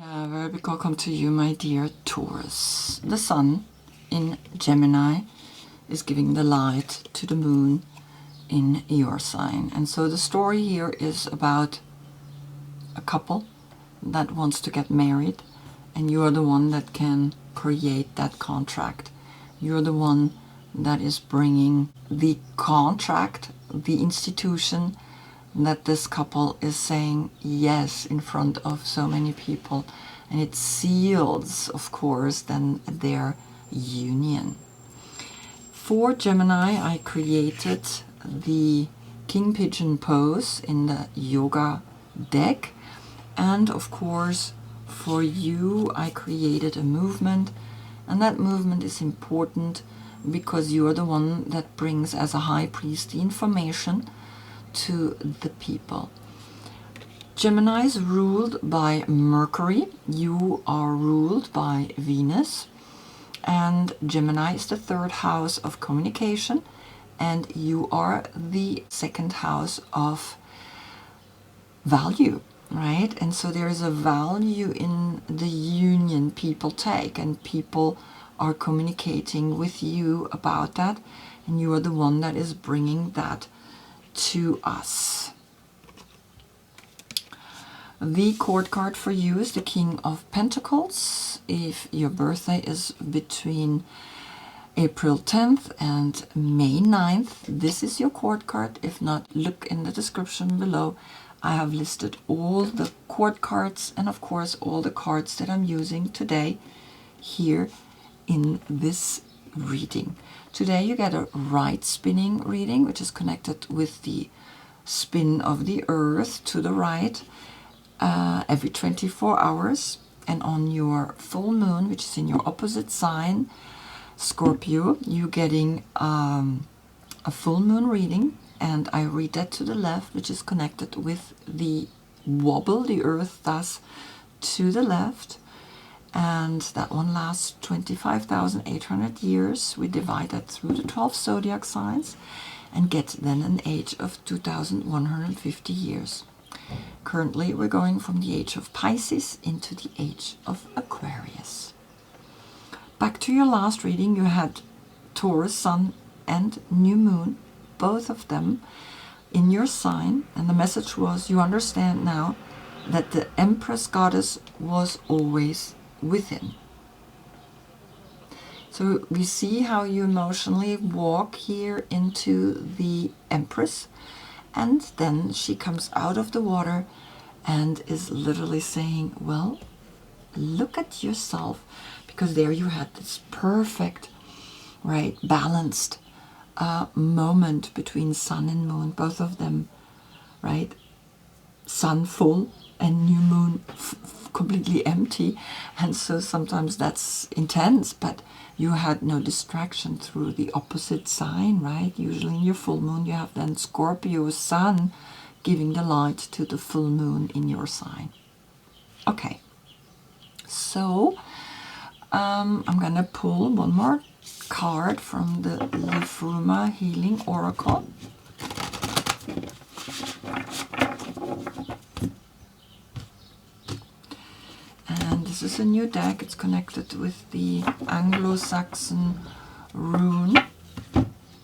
Yeah, very big welcome to you, my dear Taurus. The Sun in Gemini is giving the light to the Moon in your sign. And so the story here is about a couple that wants to get married, and you're the one that can create that contract. You're the one that is bringing the contract, the institution that this couple is saying yes in front of so many people, and it seals, of course, then their union. For Gemini, I created the King Pigeon pose in the yoga deck, and of course for you I created a movement, and that movement is important because you're the one that brings as a high priest the information to the people. Gemini is ruled by Mercury, you are ruled by Venus, and Gemini is the third house of communication, and you are the second house of value, right? And so there is a value in the union people take, and people are communicating with you about that, and you are the one that is bringing that to us. The court card for you is the King of Pentacles. If your birthday is between April 10th and May 9th, this is your court card. If not, look in the description below. I have listed all the court cards and of course all the cards that I'm using today here in this reading. Today you get a right spinning reading, which is connected with the spin of the earth to the right every 24 hours. And on your full moon, which is in your opposite sign, Scorpio, you're getting a full moon reading, and I read that to the left, which is connected with the wobble the earth does to the left. And that one lasts 25,800 years. We divide that through the 12 zodiac signs and get then an age of 2,150 years. Currently, we're going from the age of Pisces into the age of Aquarius. Back to your last reading, you had Taurus, Sun and New Moon, both of them in your sign. And the message was, you understand now that the Empress Goddess was always within. So we see how you emotionally walk here into the Empress, and then she comes out of the water and is literally saying, well, look at yourself, because there you had this perfect, right, balanced moment between Sun and Moon, both of them, right, Sun full and New Moon completely empty. And so sometimes that's intense, but you had no distraction through the opposite sign, right? Usually in your full moon you have then Scorpio Sun giving the light to the full moon in your sign. Okay, so I'm gonna pull one more card from the Liberating Healing Oracle. And this is a new deck. It's connected with the Anglo-Saxon rune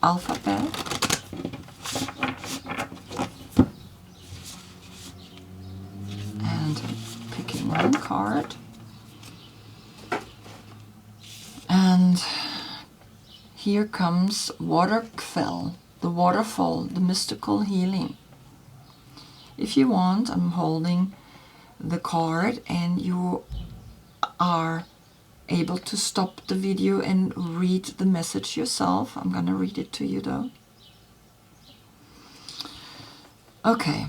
alphabet. And picking one card. And here comes Waterquell, the waterfall, the mystical healing. If you want, I'm holding the card and you are able to stop the video and read the message yourself. I'm going to read it to you though. Okay.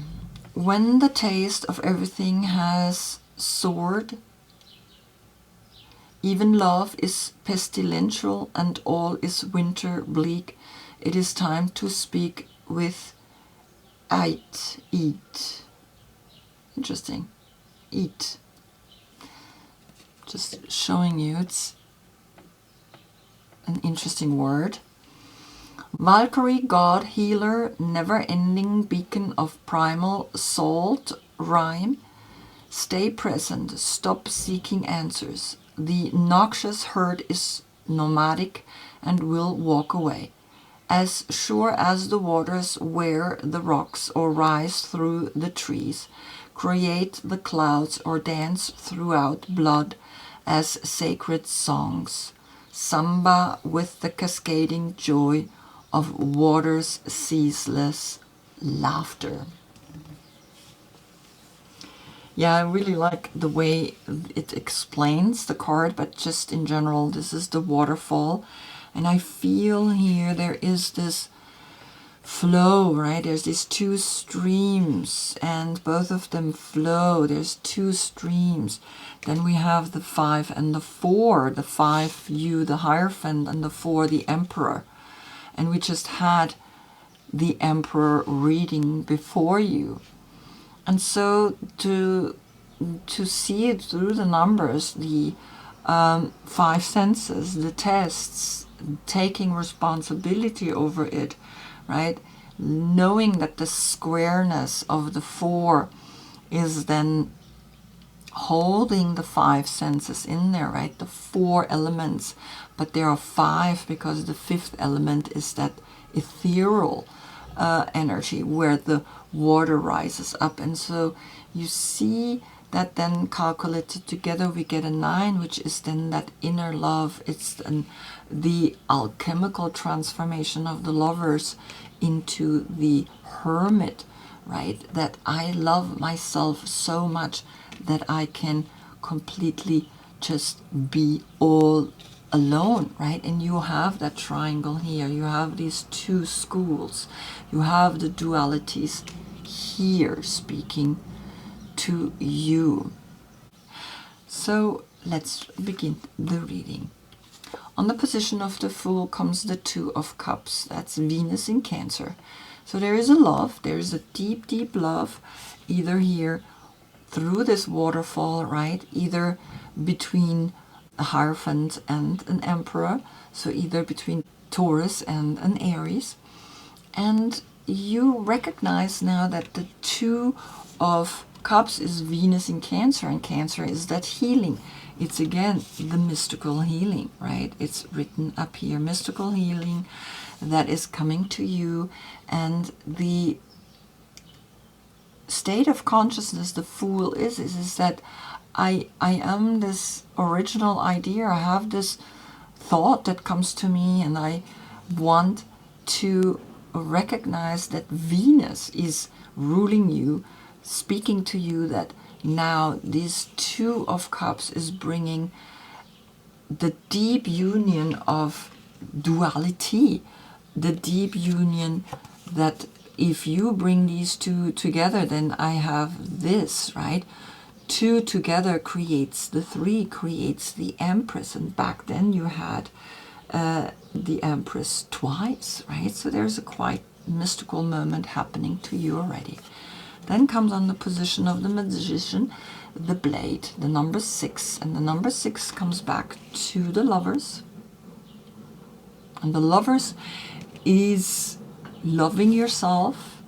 When the taste of everything has soared, even love is pestilential and all is winter bleak, it is time to speak with eat. Interesting. Eat. Just showing you it's an interesting word. Valkyrie, God, healer, never-ending beacon of primal salt, rhyme. Stay present, stop seeking answers. The noxious herd is nomadic and will walk away. As sure as the waters wear the rocks or rise through the trees, create the clouds or dance throughout blood as sacred songs, samba with the cascading joy of water's ceaseless laughter. Yeah, I really like the way it explains the card, but just in general, this is the waterfall. And I feel here there is this flow, right? There's these two streams, and both of them flow. There's two streams. Then we have the 5 and the 4. The 5, you, the Hierophant, and the 4, the Emperor. And we just had the Emperor reading before you. And so to see it through the numbers, the 5 senses, the tests, taking responsibility over it, right? Knowing that the squareness of the 4 is then holding the 5 senses in there, right? The 4 elements, but there are 5 because the 5th element is that ethereal energy where the water rises up. And so you see that then calculated together we get a 9, which is then that inner love. It's then the alchemical transformation of the lovers into the hermit, right? That I love myself so much that I can completely just be all alone, right? And you have that triangle here. You have these two schools. You have the dualities here speaking to you. So let's begin the reading. On the position of the Fool comes the 2 of Cups. That's Venus in Cancer. So there is a love. There is a deep, deep love, either here through this waterfall, right? Either between a Hierophant and an Emperor. So either between Taurus and an Aries. And you recognize now that the 2 of Cups is Venus in Cancer, and Cancer is that healing. It's again the mystical healing, right? It's written up here, mystical healing that is coming to you. And the state of consciousness the Fool is that I am this original idea. I have this thought that comes to me, and I want to recognize that Venus is ruling you, speaking to you, that now this 2 of Cups is bringing the deep union of duality, the deep union that if you bring these 2 together, then I have this, right? 2 together creates the 3, creates the Empress, and back then you had the Empress twice, right? So there's a quite mystical moment happening to you already. Then comes on the position of the Magician, the Blade, the number 6. And the number 6 comes back to the Lovers. And the Lovers is loving yourself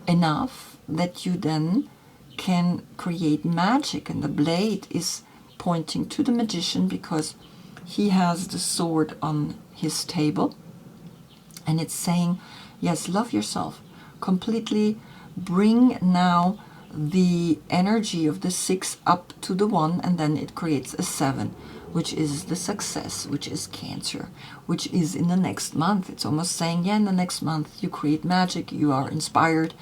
enough that you then can create magic. And the Blade is pointing to the Magician because he has the sword on his table. And it's saying, yes, love yourself completely. Bring now the energy of the 6 up to the 1, and then it creates a 7, which is the success, which is Cancer, which is in the next month. It's almost saying, yeah, in the next month you create magic. You are inspired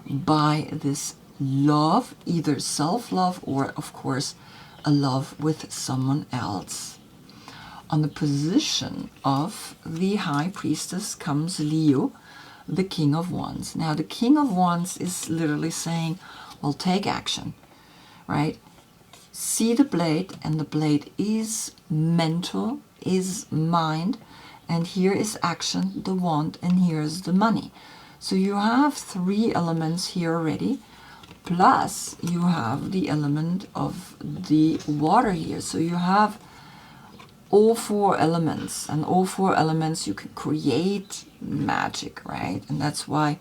by this love, either self-love or, of course, a love with someone else. On the position of the High Priestess comes Leo, the King of Wands. Now, the King of Wands is literally saying, well, take action, right? See the Blade, and the Blade is mental, is mind, and here is action, the Wand, and here is the money. So you have 3 elements here already, plus you have the element of the water here. So you have all 4 elements, and all 4 elements you can create magic, right? And that's why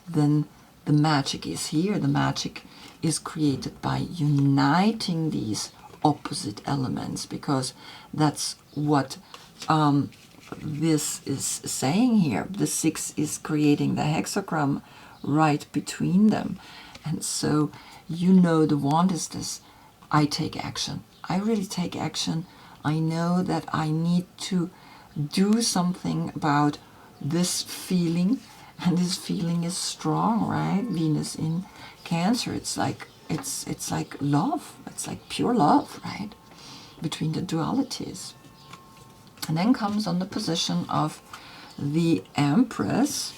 then the magic is here. The magic is created by uniting these opposite elements, because that's what this is saying here. The 6 is creating the hexagram right between them. And so, you know, the wand is this: I take action. I really take action. I know that I need to do something about this feeling, and this feeling is strong, right? Venus in Cancer, it's like love. It's like pure love, right? Between the dualities. And then comes on the position of the Empress,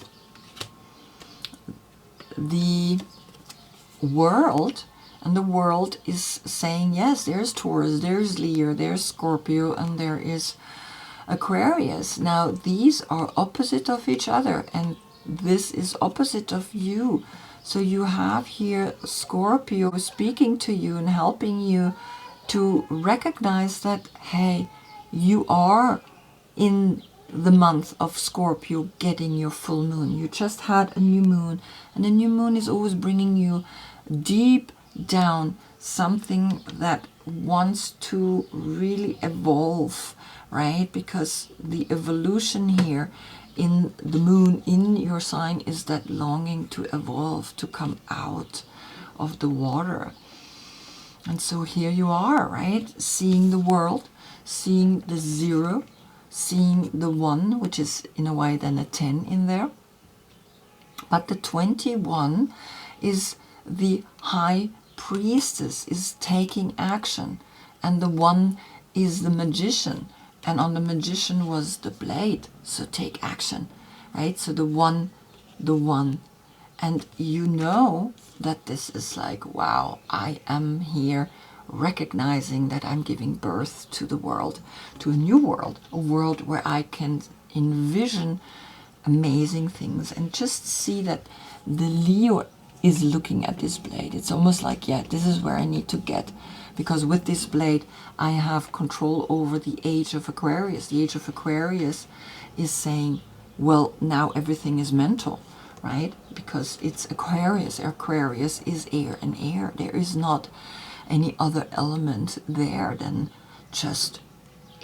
the world. And the world is saying, yes, there's Taurus, there's Leo, there's Scorpio, and there is Aquarius. Now, these are opposite of each other, and this is opposite of you. So you have here Scorpio speaking to you and helping you to recognize that, hey, you are in the month of Scorpio getting your full moon. You just had a new moon, and the new moon is always bringing you deep down something that wants to really evolve, right? Because the evolution here in the moon in your sign is that longing to evolve, to come out of the water. And so here you are, right? Seeing the world, seeing the 0, seeing the 1, which is in a way then a 10 in there. But the 21 is the high priestess, is taking action, and the 1 is the magician, and on the magician was the blade. So take action, right? So the 1, and you know that this is like, wow, I am here recognizing that I'm giving birth to the world, to a new world, a world where I can envision amazing things, and just see that the Leo is looking at this blade. It's almost like, yeah, this is where I need to get, because with this blade I have control over the age of Aquarius. The age of Aquarius is saying, well, now everything is mental, right? Because it's Aquarius. Aquarius is air, and air, there is not any other element there than just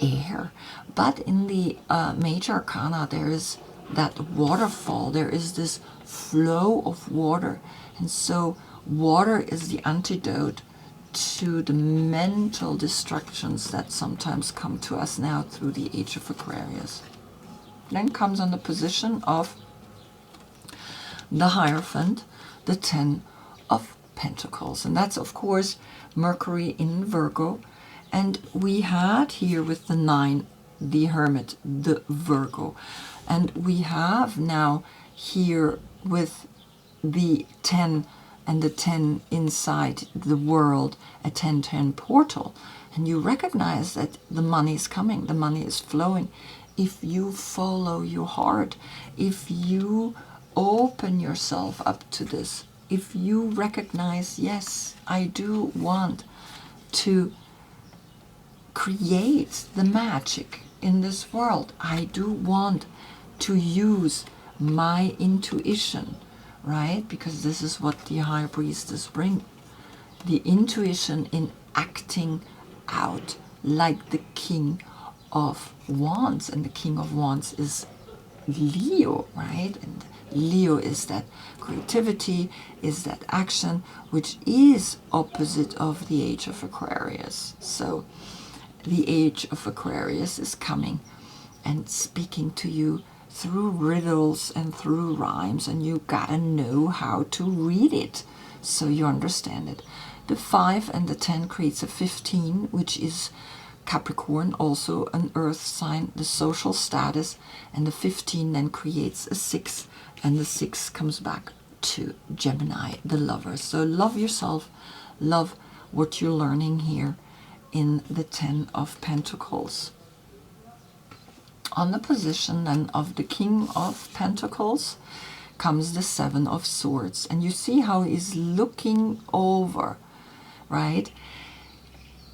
air. But in the major arcana, there is that waterfall, there is this flow of water, and so water is the antidote to the mental distractions that sometimes come to us now through the age of Aquarius. Then comes on the position of the Hierophant, the 10 of Pentacles, and that's of course Mercury in Virgo. And we had here with the 9 the Hermit, the Virgo, and we have now here with the 10 and the 10 inside the world, a 10-10 portal. And you recognize that the money is coming, the money is flowing. If you follow your heart, if you open yourself up to this, if you recognize, yes, I do want to create the magic in this world. I do want to use my intuition, right? Because this is what the High Priestess brings. The intuition in acting out like the King of Wands. And the King of Wands is Leo, right? And Leo is that creativity, is that action, which is opposite of the age of Aquarius. So the age of Aquarius is coming and speaking to you through riddles and through rhymes, and you gotta know how to read it so you understand it. The 5 and the 10 creates a 15, which is Capricorn, also an earth sign, the social status, and the 15 then creates a 6, and the 6 comes back to Gemini, the lover. So love yourself, love what you're learning here in the 10 of Pentacles. On the position then of the King of Pentacles comes the 7 of Swords, and you see how he's looking over, right,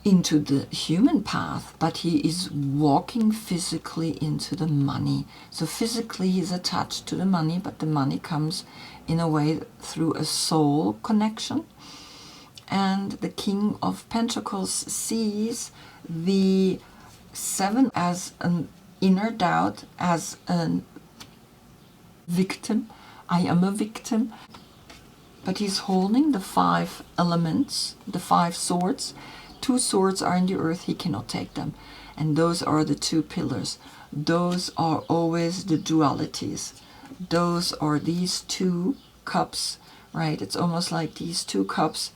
into the human path, but he is walking physically into the money. So physically he's attached to the money, but the money comes in a way through a soul connection. and the King of Pentacles sees the 7 as an inner doubt, as a victim. I am a victim. But he's holding the 5 elements, the 5 swords. 2 swords are in the earth, he cannot take them. And those are the 2 pillars. Those are always the dualities. Those are these 2 cups, right? It's almost like these 2 cups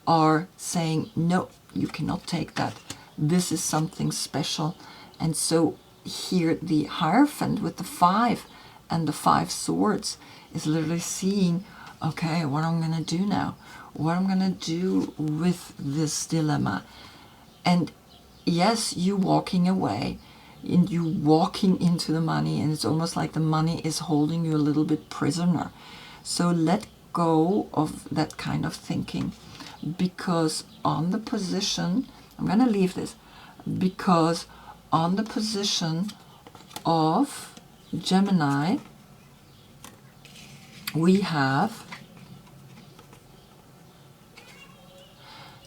are saying, no, you cannot take that. This is something special. And so here the Hierophant with the 5 and the 5 swords is literally seeing, okay, what I'm going to do now? What I'm going to do with this dilemma? And yes, you walking away, and you walking into the money, and it's almost like the money is holding you a little bit prisoner. So let go of that kind of thinking, because on the position, I'm going to leave this, because on the position of Gemini, we have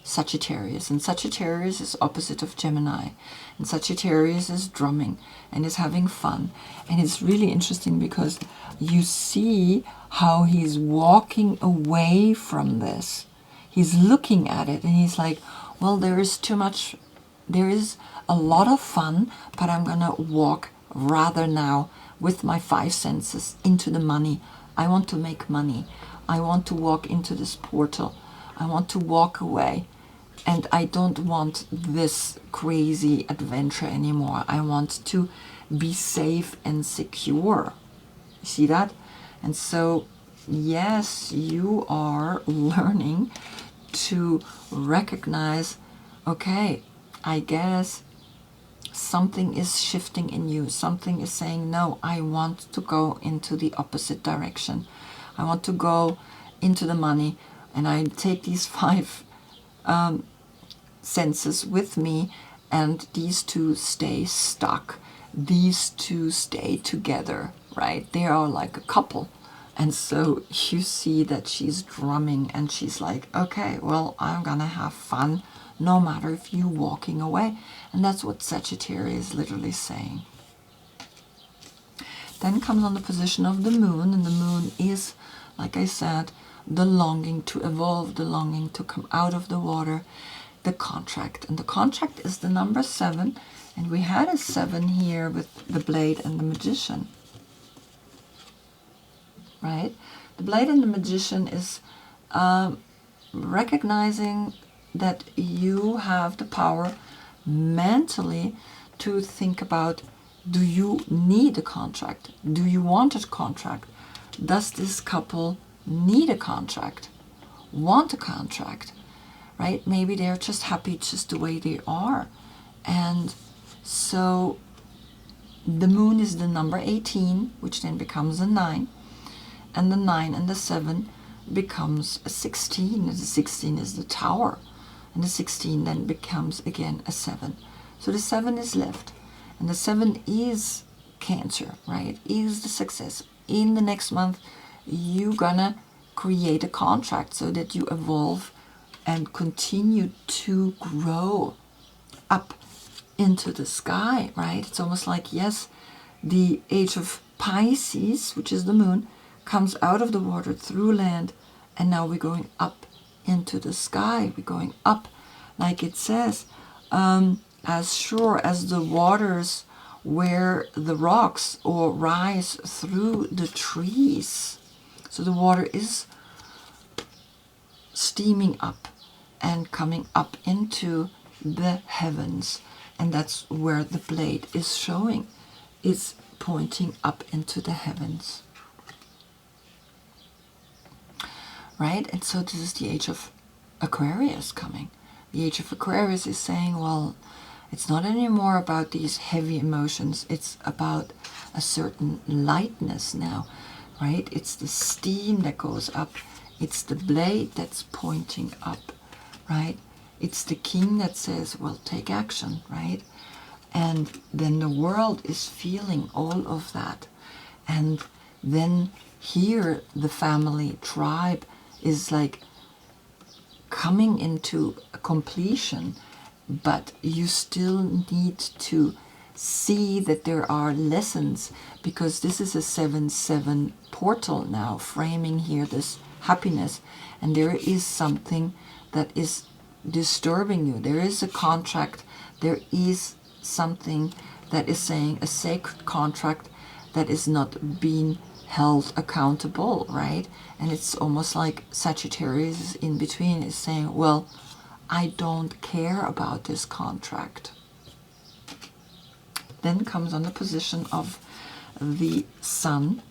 Sagittarius, and Sagittarius is opposite of Gemini, and Sagittarius is drumming and is having fun. And it's really interesting because you see how he's walking away from this. He's looking at it and he's like, well, there is too much, there is a lot of fun, but I'm gonna walk rather now with my 5 senses into the money. I want to make money. I want to walk into this portal. I want to walk away. And I don't want this crazy adventure anymore. I want to be safe and secure. You see that? And so, yes, you are learning to recognize, okay, I guess something is shifting in you. Something is saying, no, I want to go into the opposite direction. I want to go into the money, and I take these 5 senses with me, and these 2 stay stuck. These 2 stay together, right? They are like a couple. And so you see that she's drumming and she's like, okay, well, I'm gonna have fun no matter if you walking away. And that's what Sagittarius is literally saying. Then comes on the position of the moon, and the moon is, like I said, the longing to evolve, the longing to come out of the water, the contract. And the contract is the number 7, and we had a 7 here with the blade and the magician, right? The blade and the magician is recognizing that you have the power mentally to think about, do you need a contract? Do you want a contract? Does this couple need a contract? Want a contract? Right? Maybe they're just happy just the way they are. And so the moon is the number 18, which then becomes a 9. And the 9 and the 7 becomes a 16. And the 16 is the tower. And the 16 then becomes again a 7. So the 7 is left. And the 7 is Cancer, right? Is the success. In the next month, you're gonna create a contract so that you evolve and continue to grow up into the sky, right? It's almost like, yes, the age of Pisces, which is the moon, comes out of the water through land, and now we're going up into the sky. We're going up, like it says, as sure as the waters where the rocks or rise through the trees. So the water is steaming up and coming up into the heavens, and that's where the blade is showing. It's pointing up into the heavens, right? And so this is the age of Aquarius coming. The age of Aquarius is saying, well, it's not anymore about these heavy emotions. It's about a certain lightness now, right? It's the steam that goes up. It's the blade that's pointing up, right? It's the king that says, well, take action, right? And then the world is feeling all of that. And then here the family tribe is like coming into a completion, but you still need to see that there are lessons, because this is a 7-7 portal now, framing here this happiness, and there is something that is disturbing you. There is a contract, there is something that is saying, a sacred contract that is not being held accountable, right? And it's almost like Sagittarius in between is saying, well, I don't care about this contract. Then comes on the position of the Sun.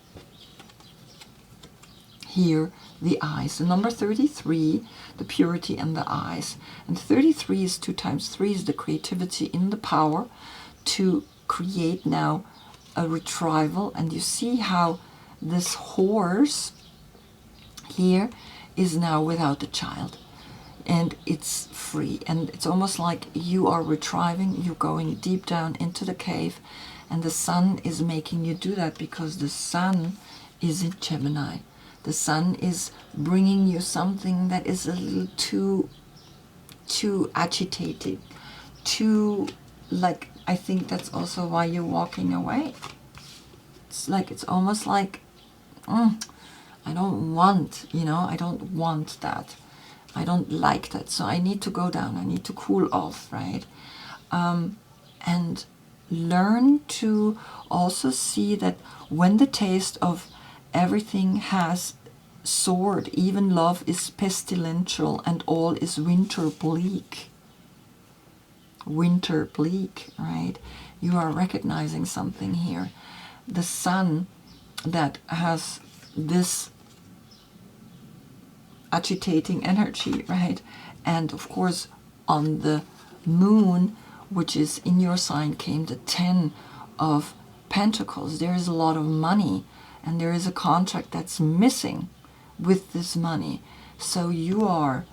Here, the eyes. The number 33, the purity and the eyes. And 33 is 2 times 3 is the creativity in the power to create now a retrieval. And you see how this horse here is now without a child. And it's free. And it's almost like you are retrieving, you're going deep down into the cave. And the Sun is making you do that because the Sun is in Gemini. The Sun is bringing you something that is a little too agitated, too, like, I think that's also why you're walking away. It's like, it's almost like, I don't want, I don't want that. I don't like that. So I need to go down. I need to cool off, right? And learn to also see that when the taste of everything has soared, even love is pestilential and all is winter bleak. Winter bleak, right? You are recognizing something here. The Sun that has this agitating energy, right? And of course on the Moon, which is in your sign, came the 10 of Pentacles. There is a lot of money and there is a contract that's missing with this money. So you are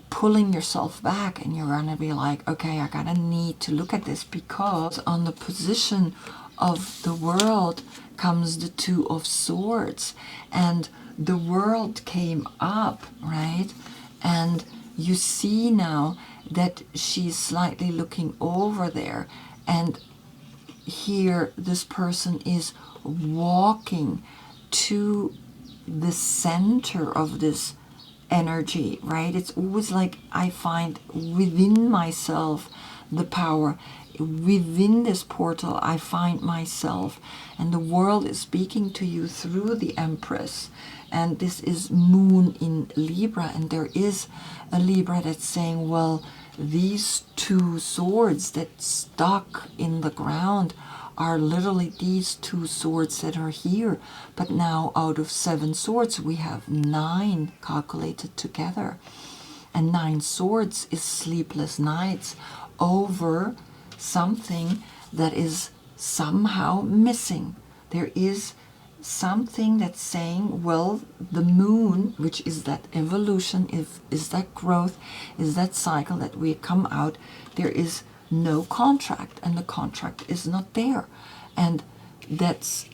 pulling yourself back and you're gonna be like, okay, I gotta need to look at this, because on the position of the World comes the 2 of Swords, and the World came up, right? And you see now that she's slightly looking over there, and here this person is walking to the center of this energy, right? It's always like I find within myself the power. Within this portal I find myself, and the World is speaking to you through the Empress. And this is Moon in Libra, and there is a Libra that's saying, well, these 2 swords that stuck in the ground are literally these 2 swords that are here. But now out of 7 swords we have 9 calculated together, and 9 swords is sleepless nights over something that is somehow missing. There is something that's saying, well, the Moon, which is that evolution, is that growth, is that cycle that we come out, there is no contract, and the contract is not there. And that's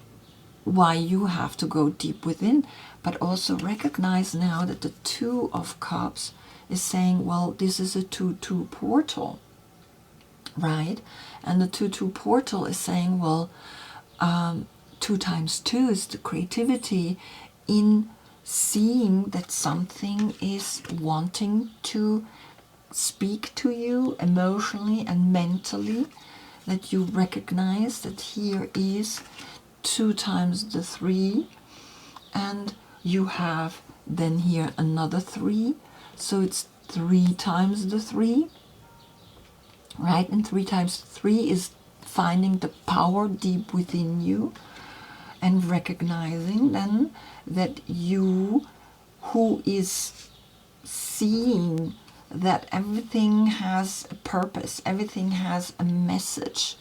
why you have to go deep within, but also recognize now that the 2 of Cups is saying, well, this is a 2-2 portal, right? And the 2-2 portal is saying, well, 2 times 2 is the creativity in seeing that something is wanting to speak to you emotionally and mentally, that you recognize that here is 2 times the 3, and you have then here another 3, so it's 3 times the 3, right? And 3 times 3 is finding the power deep within you, and recognizing then that you, who is seeing that everything has a purpose, everything has a message,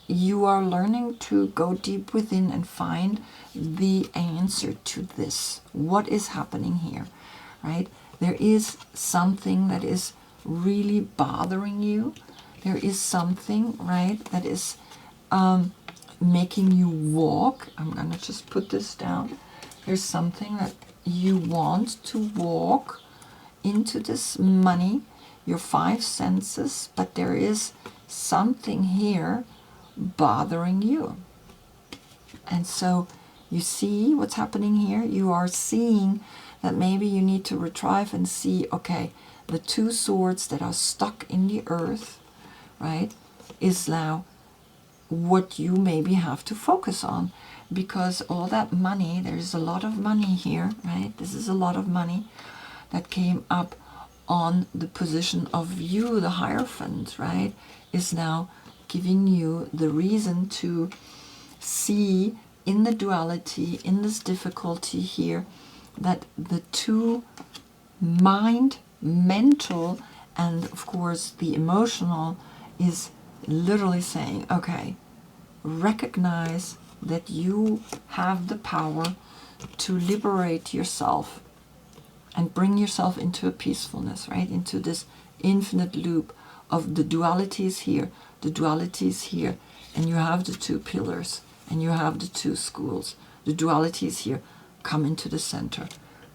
you are learning to go deep within and find the answer to this. What is happening here, right? There is something that is really bothering you. There is something, right, that is making you walk. I'm gonna just put this down. There's something that you want to walk into this money, your five senses, but there is something here bothering you. And so you see what's happening here. You are seeing that maybe you need to retrieve and see, okay, the two swords that are stuck in the earth, right, is now what you maybe have to focus on. Because all that money, there's a lot of money here, right? This is a lot of money that came up on the position of you, the Hierophant, right, is now giving you the reason to see in the duality, in this difficulty here, that the two mind, mental, and of course the emotional is literally saying, okay, recognize that you have the power to liberate yourself and bring yourself into a peacefulness, right? Into this infinite loop of the dualities here, the dualities here, and you have the two pillars, and you have the two schools. The dualities here come into the center.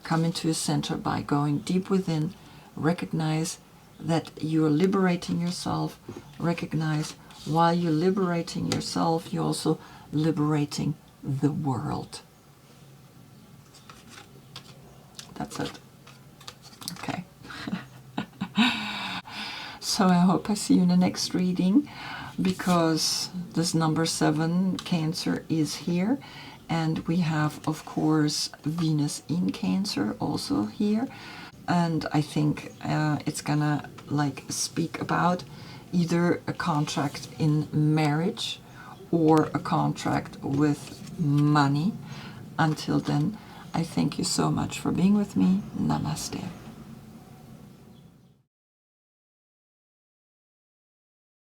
Come into the center by going deep within. Recognize that you're liberating yourself. Recognize while you're liberating yourself, you're also liberating the world. That's it. Okay. So I hope I see you in the next reading, because this number 7, Cancer, is here. And we have, of course, Venus in Cancer also here. And I think it's gonna like speak about either a contract in marriage or a contract with money. Until then, I thank you so much for being with me. Namaste.